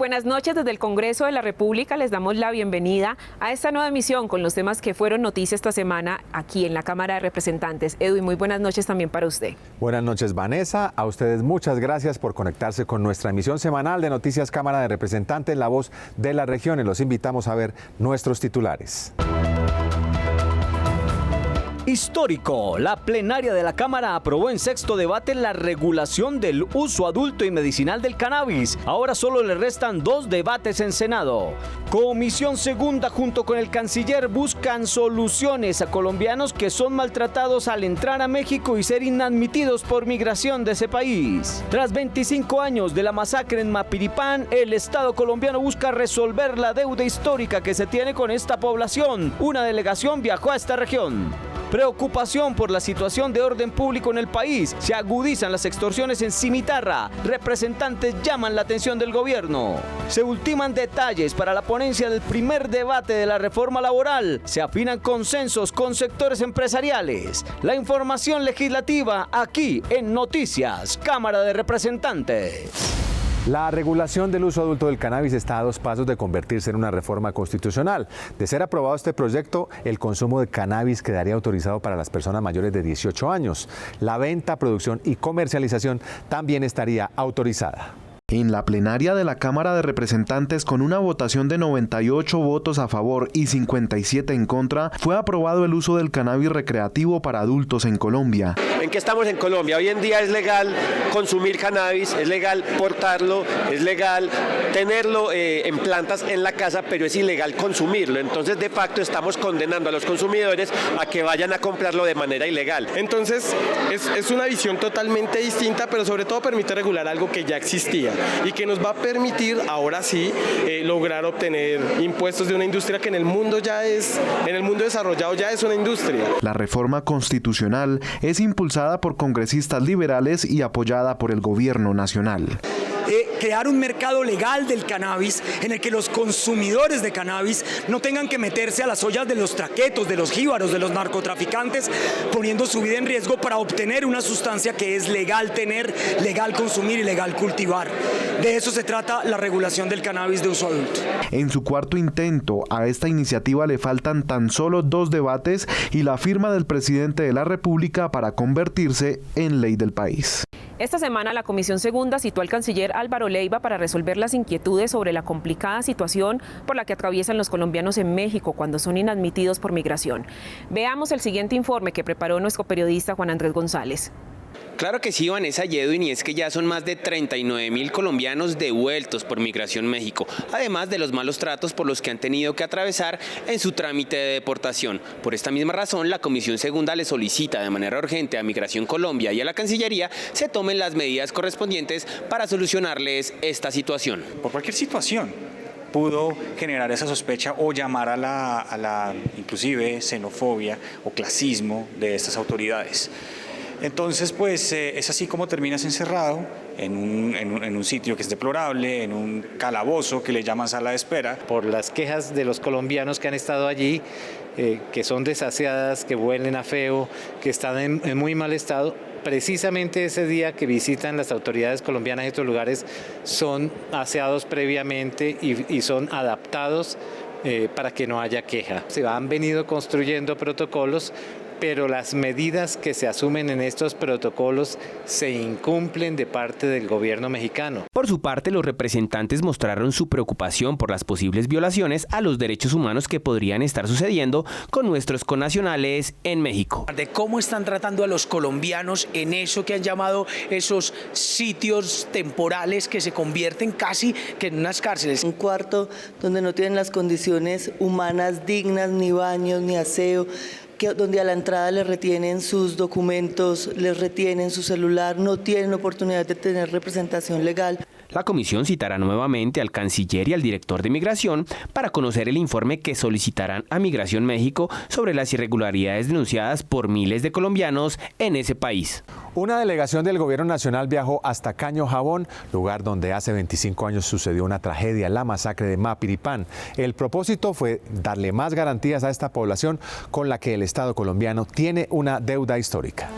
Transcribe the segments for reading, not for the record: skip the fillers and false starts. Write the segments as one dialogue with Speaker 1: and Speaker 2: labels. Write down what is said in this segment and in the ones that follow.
Speaker 1: buenas noches desde el Congreso de la República. Les damos la bienvenida a esta nueva emisión con los temas que fueron noticia esta semana aquí en la Cámara de Representantes. Edwin, muy buenas noches también para usted.
Speaker 2: Buenas noches, Vanessa. A ustedes muchas gracias por conectarse con nuestra emisión semanal de Noticias Cámara de Representantes, la voz de las regiones. Los invitamos a ver nuestros titulares.
Speaker 3: Histórico. La plenaria de la Cámara aprobó en sexto debate la regulación del uso adulto y medicinal del cannabis. Ahora solo le restan 2 debates en Senado. Comisión Segunda junto con el canciller buscan soluciones a colombianos que son maltratados al entrar a México y ser inadmitidos por migración de ese país. Tras 25 años de la masacre en Mapiripán, el Estado colombiano busca resolver la deuda histórica que se tiene con esta población. Una delegación viajó a esta región. Preocupación por la situación de orden público en el país. Se agudizan las extorsiones en Cimitarra. Representantes llaman la atención del gobierno. Se ultiman detalles para la ponencia del primer debate de la reforma laboral. Se afinan consensos con sectores empresariales. La información legislativa aquí en Noticias, Cámara de Representantes.
Speaker 2: La regulación del uso adulto del cannabis está a 2 pasos de convertirse en una reforma constitucional. De ser aprobado este proyecto, el consumo de cannabis quedaría autorizado para las personas mayores de 18 años. La venta, producción y comercialización también estaría autorizada.
Speaker 4: En la plenaria de la Cámara de Representantes, con una votación de 98 votos a favor y 57 en contra, fue aprobado el uso del cannabis recreativo para adultos en Colombia.
Speaker 5: ¿En qué estamos en Colombia? Hoy en día es legal consumir cannabis, es legal portarlo, es legal tenerlo en plantas en la casa, pero es ilegal consumirlo. Entonces, de facto, estamos condenando a los consumidores a que vayan a comprarlo de manera ilegal.
Speaker 6: Entonces, es una visión totalmente distinta, pero sobre todo permite regular algo que ya existía y que nos va a permitir, ahora sí, lograr obtener impuestos de una industria que en el mundo desarrollado ya es una industria.
Speaker 4: La reforma constitucional es impulsada por congresistas liberales y apoyada por el gobierno nacional.
Speaker 7: Crear un mercado legal del cannabis en el que los consumidores de cannabis no tengan que meterse a las ollas de los traquetos, de los jíbaros, de los narcotraficantes, poniendo su vida en riesgo para obtener una sustancia que es legal tener, legal consumir y legal cultivar. De eso se trata la regulación del cannabis de uso adulto.
Speaker 4: En su cuarto intento, a esta iniciativa le faltan tan solo 2 debates y la firma del presidente de la República para convertirse en ley del país.
Speaker 1: Esta semana la Comisión Segunda citó al canciller Álvaro Leiva para resolver las inquietudes sobre la complicada situación por la que atraviesan los colombianos en México cuando son inadmitidos por migración. Veamos el siguiente informe que preparó nuestro periodista Juan Andrés González.
Speaker 8: Claro que sí, Vanessa y Edwin, y es que ya son más de 39.000 colombianos devueltos por Migración México, además de los malos tratos por los que han tenido que atravesar en su trámite de deportación. Por esta misma razón, la Comisión Segunda le solicita de manera urgente a Migración Colombia y a la Cancillería se tomen las medidas correspondientes para solucionarles esta situación.
Speaker 9: Por cualquier situación pudo generar esa sospecha o llamar a la inclusive xenofobia o clasismo de estas autoridades. Entonces, pues es así como terminas encerrado en un sitio que es deplorable, en un calabozo que le llaman sala de espera.
Speaker 10: Por las quejas de los colombianos que han estado allí, que son desaseadas, que huelen a feo, que están en muy mal estado. Precisamente ese día que visitan las autoridades colombianas estos lugares son aseados previamente y son adaptados para que no haya queja. Se han venido construyendo protocolos, pero las medidas que se asumen en estos protocolos se incumplen de parte del gobierno mexicano.
Speaker 8: Por su parte, los representantes mostraron su preocupación por las posibles violaciones a los derechos humanos que podrían estar sucediendo con nuestros connacionales en México.
Speaker 11: De cómo están tratando a los colombianos en eso que han llamado esos sitios temporales que se convierten casi que en unas cárceles.
Speaker 12: Un cuarto donde no tienen las condiciones humanas dignas, ni baños, ni aseo, donde a la entrada les retienen sus documentos, les retienen su celular, no tienen oportunidad de tener representación legal.
Speaker 8: La comisión citará nuevamente al canciller y al director de Migración para conocer el informe que solicitarán a Migración México sobre las irregularidades denunciadas por miles de colombianos en ese país.
Speaker 2: Una delegación del gobierno nacional viajó hasta Caño Jabón, lugar donde hace 25 años sucedió una tragedia, la masacre de Mapiripán. El propósito fue darle más garantías a esta población con la que el Estado colombiano tiene una deuda histórica.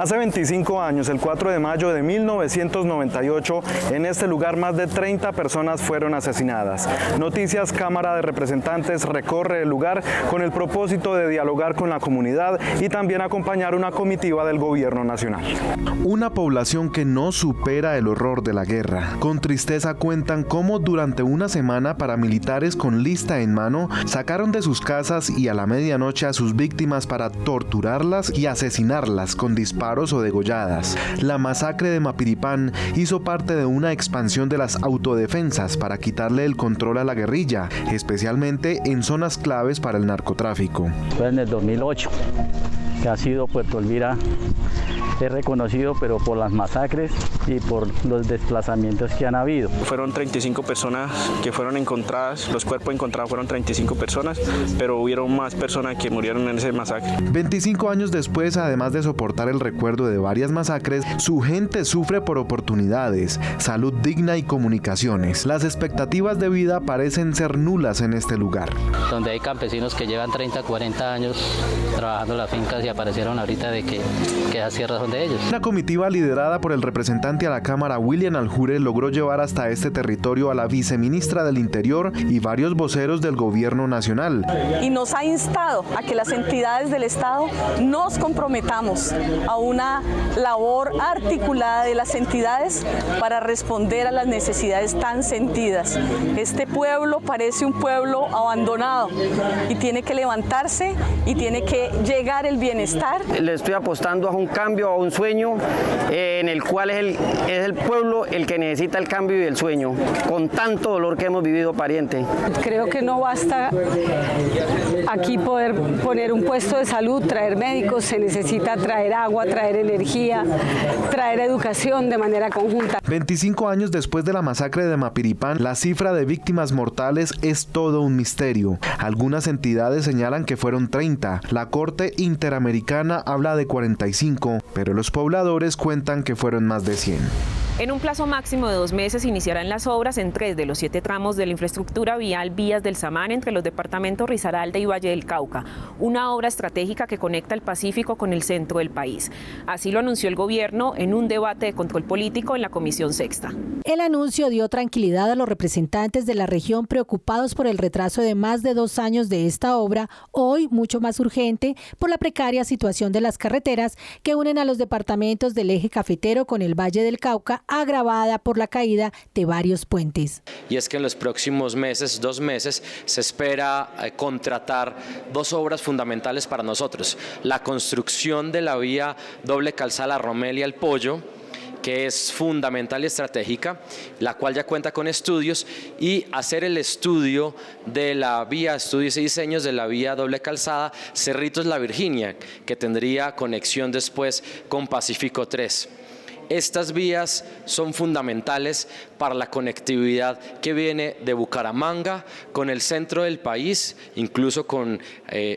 Speaker 13: Hace 25 años, el 4 de mayo de 1998, en este lugar más de 30 personas fueron asesinadas. Noticias Cámara de Representantes recorre el lugar con el propósito de dialogar con la comunidad y también acompañar una comitiva del gobierno nacional.
Speaker 4: Una población que no supera el horror de la guerra. Con tristeza cuentan cómo durante una semana paramilitares con lista en mano sacaron de sus casas y a la medianoche a sus víctimas para torturarlas y asesinarlas con disparos o degolladas. La masacre de Mapiripán hizo parte de una expansión de las autodefensas para quitarle el control a la guerrilla, especialmente en zonas claves para el narcotráfico.
Speaker 14: Fue en el 2008 que ha sido Puerto Elvira es reconocido, pero por las masacres y por los desplazamientos que han habido.
Speaker 15: Fueron 35 personas que fueron encontradas, los cuerpos encontrados fueron 35 personas, pero hubieron más personas que murieron en ese masacre.
Speaker 4: 25 años después, además de soportar el recuerdo de varias masacres, su gente sufre por oportunidades, salud digna y comunicaciones. Las expectativas de vida parecen ser nulas en este lugar.
Speaker 14: Donde hay campesinos que llevan 30, 40 años trabajando en las fincas y aparecieron ahorita de que esas tierras son de ellos.
Speaker 4: Una comitiva liderada por el representante a la Cámara, William Aljure, logró llevar hasta este territorio a la viceministra del Interior y varios voceros del gobierno nacional.
Speaker 16: Y nos ha instado a que las entidades del Estado nos comprometamos a una labor articulada de las entidades para responder a las necesidades tan sentidas. Este pueblo parece un pueblo abandonado y tiene que levantarse y tiene que llegar el bienestar.
Speaker 17: Le estoy apostando a un cambio, a un sueño en el cual es el pueblo el que necesita el cambio y el sueño, con tanto dolor que hemos vivido, pariente.
Speaker 16: Creo que no basta aquí poder poner un puesto de salud, traer médicos, se necesita traer agua, traer energía, traer educación de manera conjunta.
Speaker 4: 25 años después de la masacre de Mapiripán, la cifra de víctimas mortales es todo un misterio. Algunas entidades señalan que fueron 30, la Corte Interamericana habla de 45, pero los pobladores cuentan que fueron más de 100.
Speaker 1: En un plazo máximo de 2 meses iniciarán las obras en 3 de los 7 tramos de la infraestructura vial Vías del Samán entre los departamentos Risaralda y Valle del Cauca, una obra estratégica que conecta el Pacífico con el centro del país. Así lo anunció el gobierno en un debate de control político en la Comisión Sexta.
Speaker 18: El anuncio dio tranquilidad a los representantes de la región preocupados por el retraso de más de 2 años de esta obra, hoy mucho más urgente por la precaria situación de las carreteras que unen a los departamentos del eje cafetero con el Valle del Cauca, agravada por la caída de varios puentes.
Speaker 19: Y es que en los próximos meses, 2 meses, se espera contratar 2 obras fundamentales para nosotros. La construcción de la vía doble calzada Romelia El Pollo, que es fundamental y estratégica, la cual ya cuenta con estudios, y hacer el estudio de la vía, estudios y diseños de la vía doble calzada Cerritos La Virginia, que tendría conexión después con Pacífico 3. Estas vías son fundamentales para la conectividad que viene de Bucaramanga con el centro del país, incluso con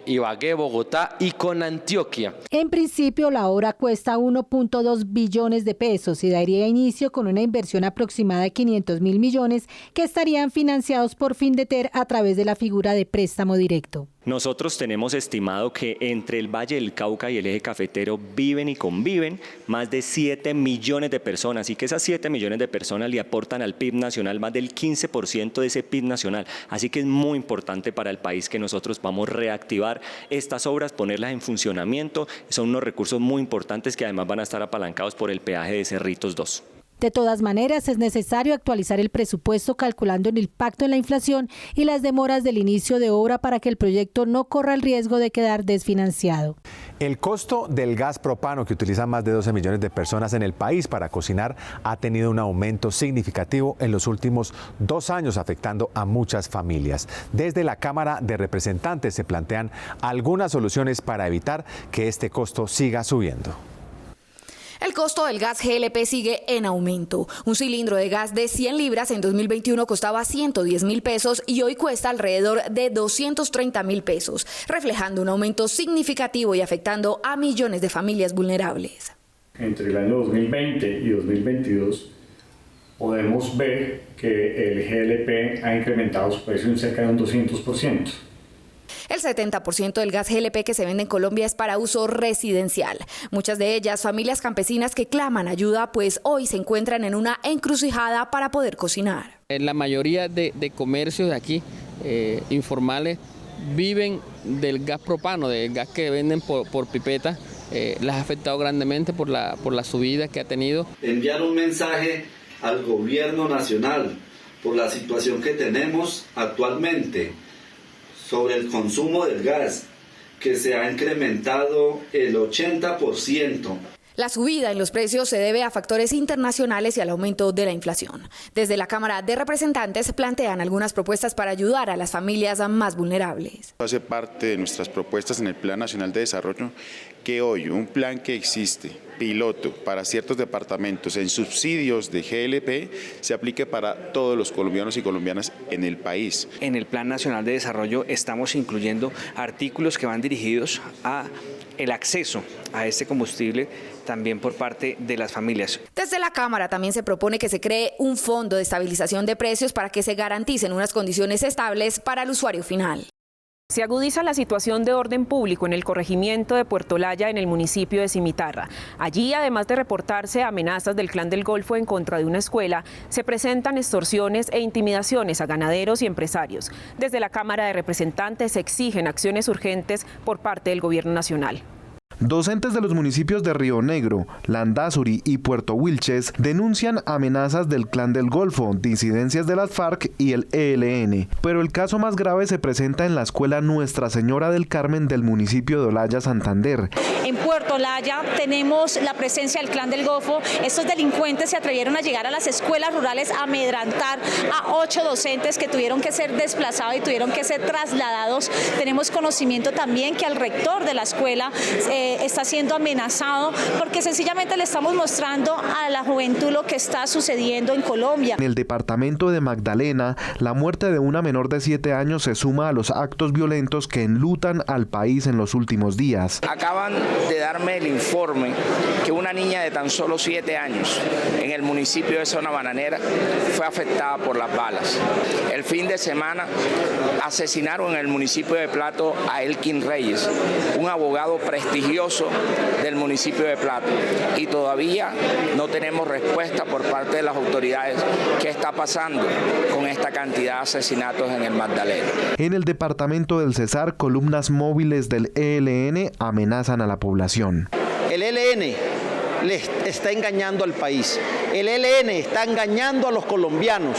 Speaker 19: Ibagué, Bogotá y con Antioquia.
Speaker 18: En principio, la obra cuesta 1.2 billones de pesos y daría inicio con una inversión aproximada de 500.000 millones que estarían financiados por Findeter a través de la figura de préstamo directo.
Speaker 20: Nosotros tenemos estimado que entre el Valle del Cauca y el eje cafetero viven y conviven más de 7 millones de personas, y que esas 7 millones de personas le aportan al PIB nacional más del 15% de ese PIB nacional. Así que es muy importante para el país que nosotros vamos a reactivar estas obras, ponerlas en funcionamiento. Son unos recursos muy importantes que además van a estar apalancados por el peaje de Cerritos 2.
Speaker 18: De todas maneras, es necesario actualizar el presupuesto calculando el impacto en la inflación y las demoras del inicio de obra para que el proyecto no corra el riesgo de quedar desfinanciado.
Speaker 2: El costo del gas propano que utilizan más de 12 millones de personas en el país para cocinar ha tenido un aumento significativo en los últimos 2 años, afectando a muchas familias. Desde la Cámara de Representantes se plantean algunas soluciones para evitar que este costo siga subiendo.
Speaker 21: El costo del gas GLP sigue en aumento. Un cilindro de gas de 100 libras en 2021 costaba 110.000 pesos y hoy cuesta alrededor de 230.000 pesos, reflejando un aumento significativo y afectando a millones de familias vulnerables.
Speaker 22: Entre el año 2020 y 2022 podemos ver que el GLP ha incrementado su precio en cerca de un 200%.
Speaker 21: El 70% del gas GLP que se vende en Colombia es para uso residencial. Muchas de ellas familias campesinas que claman ayuda, pues hoy se encuentran en una encrucijada para poder cocinar.
Speaker 3: La mayoría de comercios de aquí, informales, viven del gas propano, del gas que venden por pipeta. Les ha afectado grandemente por la subida que ha tenido.
Speaker 5: Enviar un mensaje al gobierno nacional por la situación que tenemos actualmente sobre el consumo del gas, que se ha incrementado el 80%.
Speaker 21: La subida en los precios se debe a factores internacionales y al aumento de la inflación. Desde la Cámara de Representantes plantean algunas propuestas para ayudar a las familias más vulnerables.
Speaker 23: Hace parte de nuestras propuestas en el Plan Nacional de Desarrollo que hoy un plan que existe, piloto, para ciertos departamentos en subsidios de GLP, se aplique para todos los colombianos y colombianas en el país.
Speaker 24: En el Plan Nacional de Desarrollo estamos incluyendo artículos que van dirigidos a el acceso a este combustible también por parte de las familias.
Speaker 21: Desde la Cámara también se propone que se cree un fondo de estabilización de precios para que se garanticen unas condiciones estables para el usuario final.
Speaker 1: Se agudiza la situación de orden público en el corregimiento de Puerto Olaya, en el municipio de Cimitarra. Allí, además de reportarse amenazas del Clan del Golfo en contra de una escuela, se presentan extorsiones e intimidaciones a ganaderos y empresarios. Desde la Cámara de Representantes se exigen acciones urgentes por parte del Gobierno Nacional.
Speaker 4: Docentes de los municipios de Río Negro, Landazuri y Puerto Wilches denuncian amenazas del Clan del Golfo, disidencias de las FARC y el ELN. Pero el caso más grave se presenta en la escuela Nuestra Señora del Carmen del municipio de Olaya, Santander.
Speaker 25: En Puerto Olaya tenemos la presencia del Clan del Golfo. Estos delincuentes se atrevieron a llegar a las escuelas rurales a amedrantar a 8 docentes que tuvieron que ser desplazados y tuvieron que ser trasladados. Tenemos conocimiento también que al rector de la escuela está siendo amenazado porque sencillamente le estamos mostrando a la juventud lo que está sucediendo en Colombia.
Speaker 4: En el departamento de Magdalena, la muerte de una menor de 7 años se suma a los actos violentos que enlutan al país en los últimos días.
Speaker 26: Acaban de darme el informe que una niña de tan solo 7 años en el municipio de Zona Bananera fue afectada por las balas. El fin de semana asesinaron en el municipio de Plato a Elkin Reyes, un abogado prestigioso del municipio de Plato, y todavía no tenemos respuesta por parte de las autoridades qué está pasando con esta cantidad de asesinatos en el Magdalena.
Speaker 4: En el departamento del Cesar, columnas móviles del ELN amenazan a la población.
Speaker 27: El ELN les está engañando al país. El ELN está engañando a los colombianos.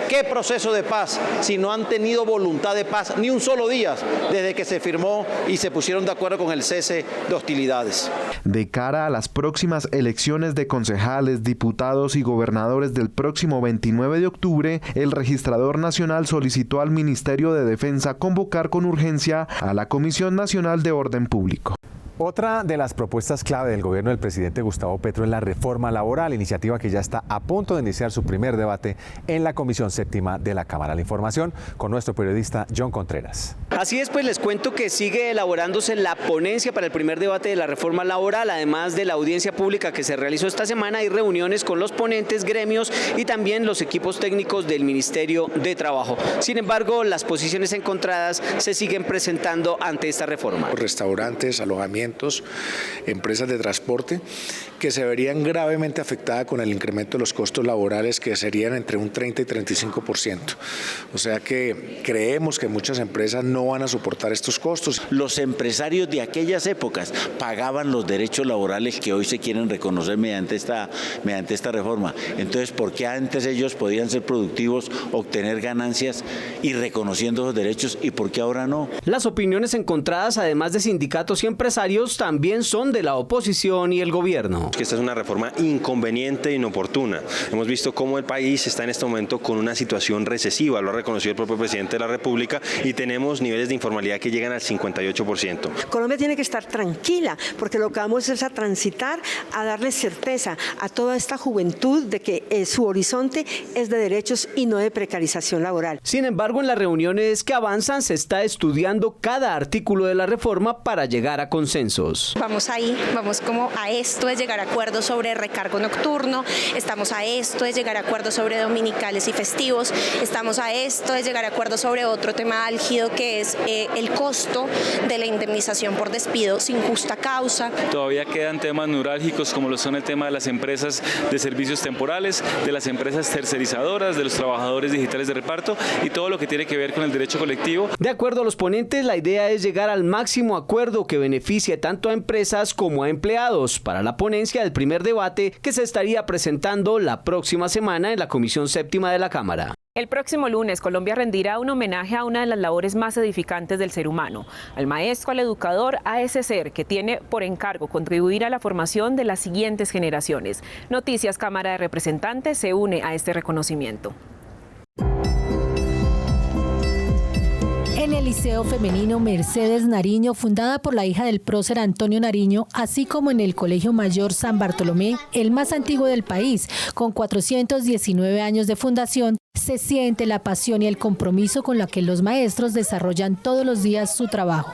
Speaker 27: ¿Qué proceso de paz si no han tenido voluntad de paz ni un solo día desde que se firmó y se pusieron de acuerdo con el cese de hostilidades?
Speaker 4: De cara a las próximas elecciones de concejales, diputados y gobernadores del próximo 29 de octubre, el registrador nacional solicitó al Ministerio de Defensa convocar con urgencia a la Comisión Nacional de Orden Público.
Speaker 2: Otra de las propuestas clave del gobierno del presidente Gustavo Petro es la reforma laboral, iniciativa que ya está a punto de iniciar su primer debate en la Comisión Séptima de la Cámara. La información con nuestro periodista John Contreras.
Speaker 28: Así es, pues les cuento que sigue elaborándose la ponencia para el primer debate de la reforma laboral. Además de la audiencia pública que se realizó esta semana, hay reuniones con los ponentes, gremios y también los equipos técnicos del Ministerio de Trabajo. Sin embargo, las posiciones encontradas se siguen presentando ante esta reforma.
Speaker 29: Restaurantes, alojamientos, empresas de transporte que se verían gravemente afectadas con el incremento de los costos laborales, que serían entre un 30 y 35%. O sea que creemos que muchas empresas no van a soportar estos costos.
Speaker 30: Los empresarios de aquellas épocas pagaban los derechos laborales que hoy se quieren reconocer mediante esta reforma. Entonces, ¿por qué antes ellos podían ser productivos, obtener ganancias y reconociendo esos derechos, y por qué ahora no?
Speaker 28: Las opiniones encontradas, además de sindicatos y empresarios, también son de la oposición y el gobierno.
Speaker 31: Que esta es una reforma inconveniente e inoportuna. Hemos visto cómo el país está en este momento con una situación recesiva, lo ha reconocido el propio presidente de la República, y tenemos niveles de informalidad que llegan al 58%.
Speaker 32: Colombia tiene que estar tranquila, porque lo que vamos es a transitar, a darle certeza a toda esta juventud de que su horizonte es de derechos y no de precarización laboral.
Speaker 28: Sin embargo, en las reuniones que avanzan se está estudiando cada artículo de la reforma para llegar a consenso. consensos.
Speaker 6: Vamos ahí, vamos como a esto de llegar a acuerdos sobre recargo nocturno, estamos a esto de llegar a acuerdos sobre dominicales y festivos, estamos a esto de llegar a acuerdos sobre otro tema álgido que es el costo de la indemnización por despido sin justa causa.
Speaker 7: Todavía quedan temas neurálgicos como lo son el tema de las empresas de servicios temporales, de las empresas tercerizadoras, de los trabajadores digitales de reparto y todo lo que tiene que ver con el derecho colectivo.
Speaker 28: De acuerdo a los ponentes, la idea es llegar al máximo acuerdo que beneficie tanto a empresas como a empleados para la ponencia del primer debate que se estaría presentando la próxima semana en la Comisión Séptima de la Cámara.
Speaker 1: El próximo lunes, Colombia rendirá un homenaje a una de las labores más edificantes del ser humano, al maestro, al educador, a ese ser que tiene por encargo contribuir a la formación de las siguientes generaciones. Noticias Cámara de Representantes se une a este reconocimiento.
Speaker 18: En el Liceo Femenino Mercedes Nariño, fundada por la hija del prócer Antonio Nariño, así como en el Colegio Mayor San Bartolomé, el más antiguo del país, con 419 años de fundación, se siente la pasión y el compromiso con la que los maestros desarrollan todos los días su trabajo.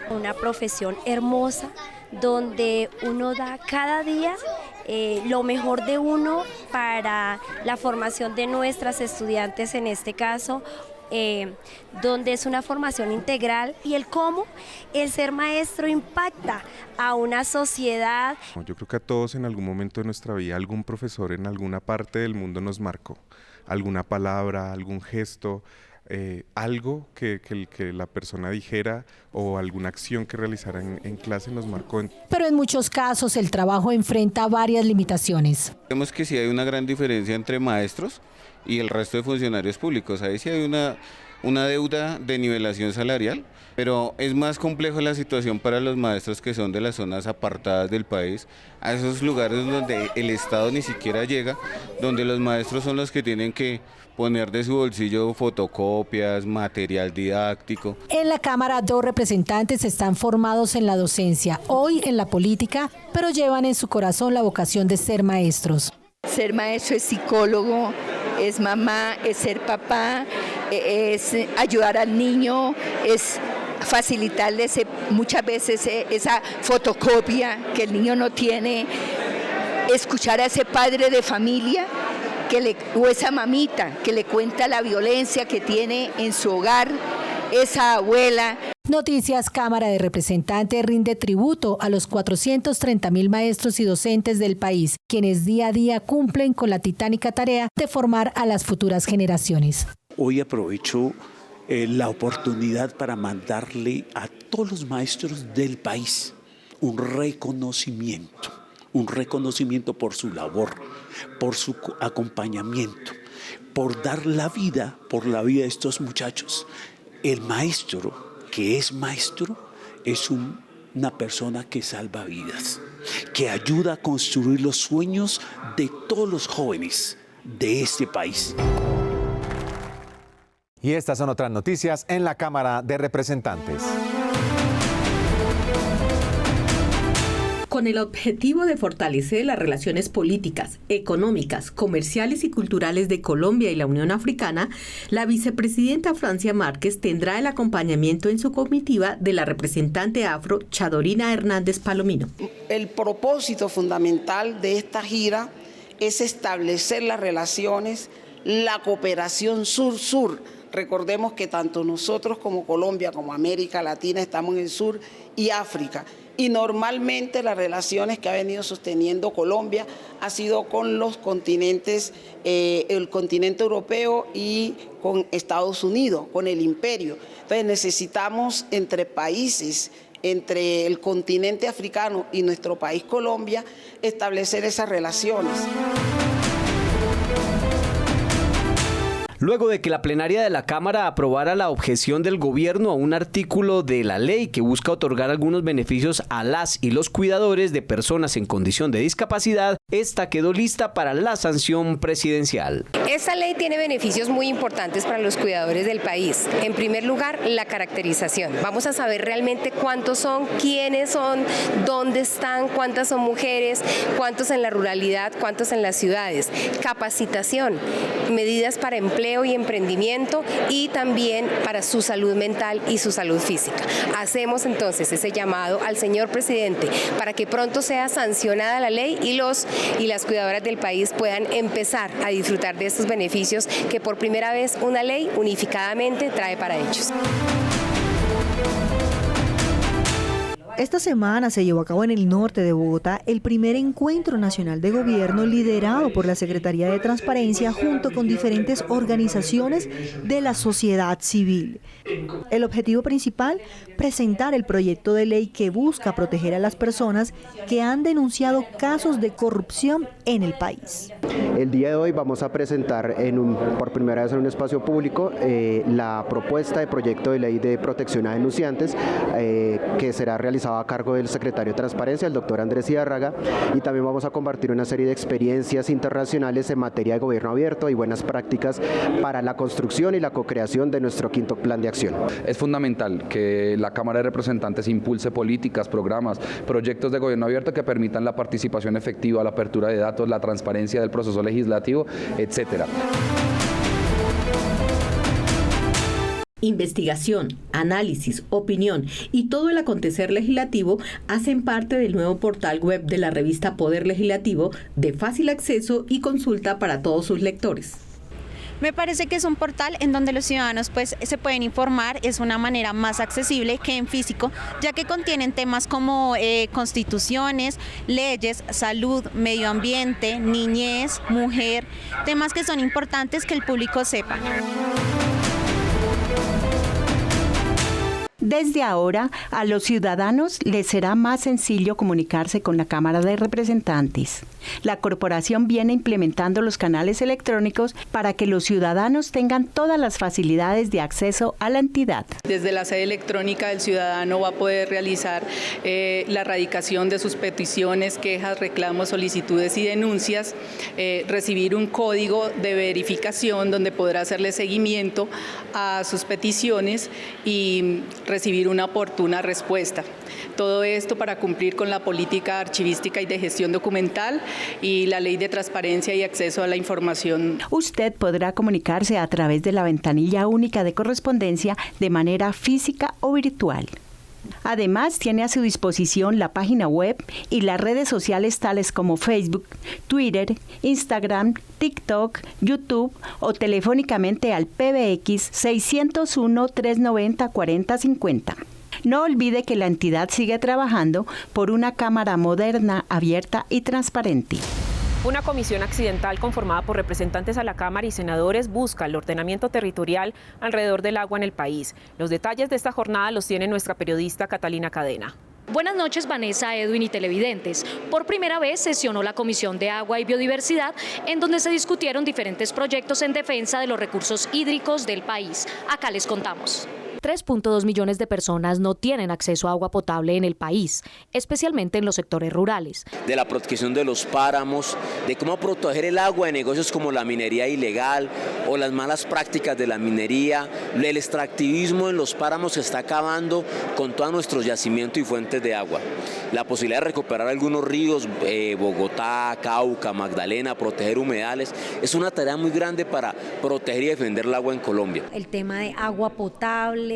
Speaker 8: Una profesión hermosa donde uno da cada día lo mejor de uno para la formación de nuestras estudiantes en este caso, donde es una formación integral y el cómo el ser maestro impacta a una sociedad.
Speaker 9: Yo creo que a todos en algún momento de nuestra vida algún profesor en alguna parte del mundo nos marcó, alguna palabra, algún gesto, algo que la persona dijera o alguna acción que realizara en clase nos marcó.
Speaker 18: Pero en muchos casos el trabajo enfrenta varias limitaciones.
Speaker 10: Vemos que sí hay una gran diferencia entre maestros y el resto de funcionarios públicos. Ahí sí hay una deuda de nivelación salarial, pero es más complejo la situación para los maestros que son de las zonas apartadas del país, a esos lugares donde el Estado ni siquiera llega, donde los maestros son los que tienen que poner de su bolsillo fotocopias, material didáctico.
Speaker 18: En la Cámara, 2 representantes están formados en la docencia, hoy en la política, pero llevan en su corazón la vocación de ser maestros.
Speaker 11: Ser maestro es psicólogo, es mamá, es ser papá, es ayudar al niño, es facilitarle muchas veces esa fotocopia que el niño no tiene, escuchar a ese padre de familia o esa mamita que le cuenta la violencia que tiene en su hogar, esa abuela.
Speaker 18: Noticias Cámara de Representantes rinde tributo a los 430.000 maestros y docentes del país, quienes día a día cumplen con la titánica tarea de formar a las futuras generaciones.
Speaker 12: Hoy aprovecho la oportunidad para mandarle a todos los maestros del país un reconocimiento por su labor, por su acompañamiento, por dar la vida por la vida de estos muchachos. El maestro que es maestro es una persona que salva vidas, que ayuda a construir los sueños de todos los jóvenes de este país.
Speaker 2: Y estas son otras noticias en la Cámara de Representantes.
Speaker 13: Con el objetivo de fortalecer las relaciones políticas, económicas, comerciales y culturales de Colombia y la Unión Africana, la vicepresidenta Francia Márquez tendrá el acompañamiento en su comitiva de la representante afro Chadorina Hernández Palomino.
Speaker 14: El propósito fundamental de esta gira es establecer las relaciones, la cooperación sur-sur. Recordemos que tanto nosotros como Colombia, como América Latina, estamos en el sur y África. Y normalmente las relaciones que ha venido sosteniendo Colombia ha sido con los continentes, el continente europeo y con Estados Unidos, con el imperio. Entonces necesitamos entre países, entre el continente africano y nuestro país Colombia, establecer esas relaciones.
Speaker 28: Luego de que la plenaria de la Cámara aprobara la objeción del gobierno a un artículo de la ley que busca otorgar algunos beneficios a las y los cuidadores de personas en condición de discapacidad, esta quedó lista para la sanción presidencial.
Speaker 15: Esta ley tiene beneficios muy importantes para los cuidadores del país. En primer lugar, la caracterización. Vamos a saber realmente cuántos son, quiénes son, dónde están, cuántas son mujeres, cuántos en la ruralidad, cuántos en las ciudades. Capacitación, medidas para empleo empleo y emprendimiento y también para su salud mental y su salud física. Hacemos entonces ese llamado al señor presidente para que pronto sea sancionada la ley y las cuidadoras del país puedan empezar a disfrutar de estos beneficios que por primera vez una ley unificadamente trae para ellos.
Speaker 3: Esta semana se llevó a cabo en el norte de Bogotá el primer encuentro nacional de gobierno liderado por la Secretaría de Transparencia junto con diferentes organizaciones de la sociedad civil. El objetivo principal, presentar el proyecto de ley que busca proteger a las personas que han denunciado casos de corrupción en el país.
Speaker 5: El día de hoy vamos a presentar por primera vez en un espacio público la propuesta de proyecto de ley de protección a denunciantes que será realizada a cargo del secretario de Transparencia, el doctor Andrés Ziyárraga, y también vamos a compartir una serie de experiencias internacionales en materia de gobierno abierto y buenas prácticas para la construcción y la co-creación de nuestro quinto plan de acción.
Speaker 16: Es fundamental que la Cámara de Representantes impulse políticas, programas, proyectos de gobierno abierto que permitan la participación efectiva, la apertura de datos, la transparencia del proceso legislativo, etcétera.
Speaker 13: Investigación, análisis, opinión y todo el acontecer legislativo hacen parte del nuevo portal web de la revista Poder Legislativo, de fácil acceso y consulta para todos sus lectores.
Speaker 17: Me parece que es un portal en donde los ciudadanos se pueden informar, es una manera más accesible que en físico, ya que contienen temas como constituciones, leyes, salud, medio ambiente, niñez, mujer, temas que son importantes que el público sepa.
Speaker 19: Desde ahora, a los ciudadanos les será más sencillo comunicarse con la Cámara de Representantes. La corporación viene implementando los canales electrónicos para que los ciudadanos tengan todas las facilidades de acceso a la entidad.
Speaker 20: Desde la sede electrónica, el ciudadano va a poder realizar la erradicación de sus peticiones, quejas, reclamos, solicitudes y denuncias, recibir un código de verificación donde podrá hacerle seguimiento a sus peticiones y recibir una oportuna respuesta. Todo esto para cumplir con la política archivística y de gestión documental y la ley de transparencia y acceso a la información.
Speaker 19: Usted podrá comunicarse a través de la ventanilla única de correspondencia de manera física o virtual. Además, tiene a su disposición la página web y las redes sociales tales como Facebook, Twitter, Instagram, TikTok, YouTube o telefónicamente al PBX 601-390-4050. No olvide que la entidad sigue trabajando por una Cámara moderna, abierta y transparente.
Speaker 1: Una comisión accidental conformada por representantes a la Cámara y senadores busca el ordenamiento territorial alrededor del agua en el país. Los detalles de esta jornada los tiene nuestra periodista Catalina Cadena.
Speaker 21: Buenas noches, Vanessa, Edwin y televidentes. Por primera vez sesionó la Comisión de Agua y Biodiversidad, en donde se discutieron diferentes proyectos en defensa de los recursos hídricos del país. Acá les contamos.
Speaker 22: 3.2 millones de personas no tienen acceso a agua potable en el país, especialmente en los sectores rurales.
Speaker 23: De la protección de los páramos, de cómo proteger el agua de negocios como la minería ilegal o las malas prácticas de la minería, el extractivismo en los páramos se está acabando con todos nuestros yacimientos y fuentes de agua. La posibilidad de recuperar algunos ríos, Bogotá, Cauca, Magdalena, proteger humedales, es una tarea muy grande para proteger y defender el agua en Colombia.
Speaker 24: El tema de agua potable,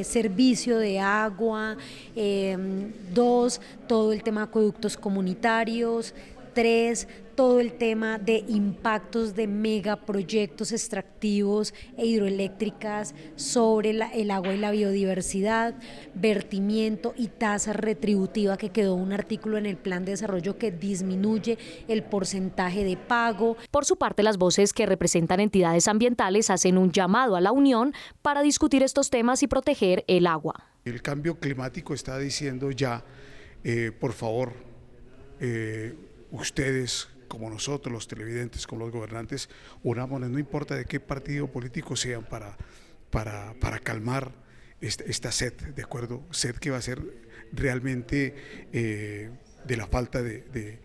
Speaker 24: servicio de agua, 2, todo el tema de acueductos comunitarios, 3, todo el tema de impactos de megaproyectos extractivos e hidroeléctricas sobre el agua y la biodiversidad, vertimiento y tasa retributiva, que quedó un artículo en el Plan de Desarrollo que disminuye el porcentaje de pago.
Speaker 22: Por su parte, las voces que representan entidades ambientales hacen un llamado a la Unión para discutir estos temas y proteger el agua.
Speaker 25: El cambio climático está diciendo ya, por favor, ustedes, como nosotros, los televidentes, como los gobernantes, unámonos, no importa de qué partido político sean, para calmar esta sed, ¿de acuerdo? Sed que va a ser realmente de la falta de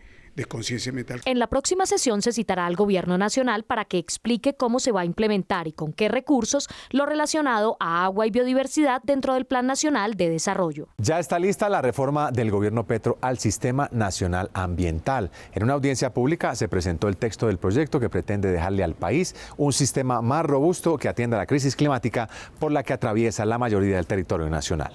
Speaker 25: conciencia ambiental.
Speaker 22: En la próxima sesión se citará al Gobierno Nacional para que explique cómo se va a implementar y con qué recursos lo relacionado a agua y biodiversidad dentro del Plan Nacional de Desarrollo.
Speaker 2: Ya está lista la reforma del gobierno Petro al Sistema Nacional Ambiental. En una audiencia pública se presentó el texto del proyecto que pretende dejarle al país un sistema más robusto que atienda a la crisis climática por la que atraviesa la mayoría del territorio nacional.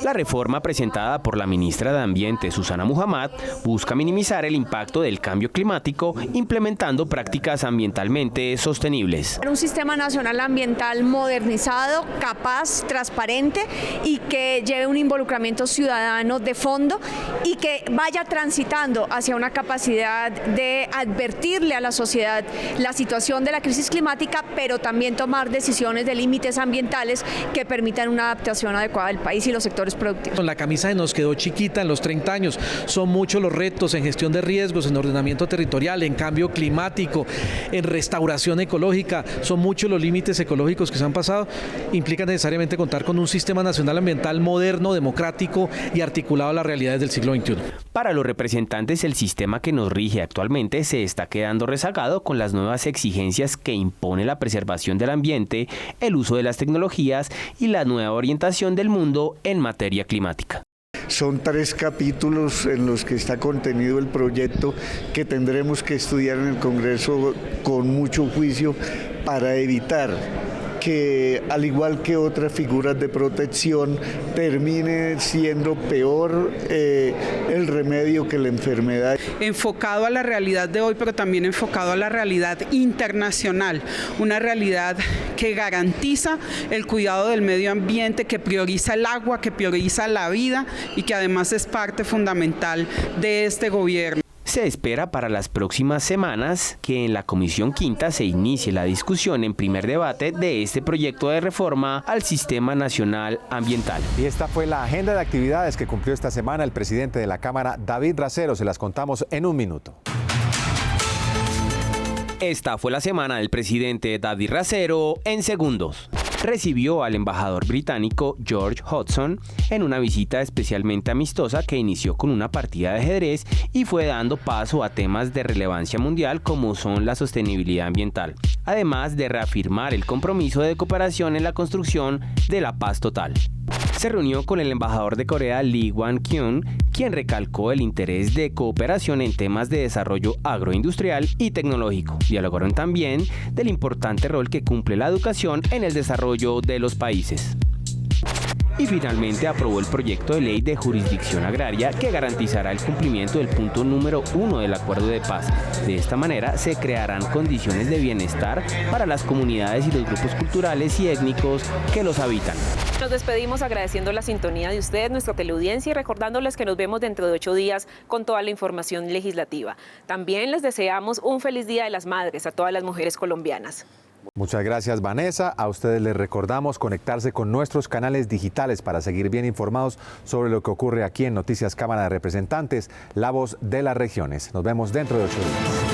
Speaker 4: La reforma presentada por la ministra de Ambiente, Susana Muhammad, busca minimizar el impacto del cambio climático implementando prácticas ambientalmente sostenibles.
Speaker 6: Un sistema nacional ambiental modernizado, capaz, transparente y que lleve un involucramiento ciudadano de fondo y que vaya transitando hacia una capacidad de advertirle a la sociedad la situación de la crisis climática, pero también tomar decisiones de límites ambientales que permitan una adaptación adecuada del país y los sectores productivos.
Speaker 7: La camisa se nos quedó chiquita en los 30 años. Son muchos los retos en gestión de riesgos, en ordenamiento territorial, en cambio climático, en restauración ecológica. Son muchos los límites ecológicos que se han pasado. Implica necesariamente contar con un sistema nacional ambiental moderno, democrático y articulado a las realidades del siglo XXI.
Speaker 4: Para los representantes, el sistema que nos rige actualmente se está quedando rezagado con las nuevas exigencias que impone la preservación del ambiente, el uso de las tecnologías y la nueva orientación del mundo en materia climática.
Speaker 8: Son 3 capítulos en los que está contenido el proyecto que tendremos que estudiar en el Congreso con mucho juicio para evitar que, al igual que otras figuras de protección, termine siendo peor el remedio que la enfermedad.
Speaker 9: Enfocado a la realidad de hoy, pero también enfocado a la realidad internacional, una realidad que garantiza el cuidado del medio ambiente, que prioriza el agua, que prioriza la vida y que además es parte fundamental de este gobierno.
Speaker 4: Se espera para las próximas semanas que en la Comisión Quinta se inicie la discusión en primer debate de este proyecto de reforma al Sistema Nacional Ambiental.
Speaker 2: Y esta fue la agenda de actividades que cumplió esta semana el presidente de la Cámara, David Racero. Se las contamos en un minuto.
Speaker 4: Esta fue la semana del presidente David Racero en segundos. Recibió al embajador británico George Hodgson en una visita especialmente amistosa que inició con una partida de ajedrez y fue dando paso a temas de relevancia mundial como son la sostenibilidad ambiental, además de reafirmar el compromiso de cooperación en la construcción de la paz total. Se reunió con el embajador de Corea, Lee Wan-kyun, quien recalcó el interés de cooperación en temas de desarrollo agroindustrial y tecnológico. Dialogaron también del importante rol que cumple la educación en el desarrollo de los países. Y finalmente aprobó el proyecto de ley de jurisdicción agraria que garantizará el cumplimiento del punto número 1 del acuerdo de paz. De esta manera se crearán condiciones de bienestar para las comunidades y los grupos culturales y étnicos que los habitan.
Speaker 1: Nos despedimos agradeciendo la sintonía de ustedes, nuestra teleaudiencia, y recordándoles que nos vemos dentro de 8 días con toda la información legislativa. También les deseamos un feliz Día de las Madres a todas las mujeres colombianas.
Speaker 2: Muchas gracias, Vanessa. A ustedes les recordamos conectarse con nuestros canales digitales para seguir bien informados sobre lo que ocurre aquí en Noticias Cámara de Representantes, la voz de las regiones. Nos vemos dentro de 8 días.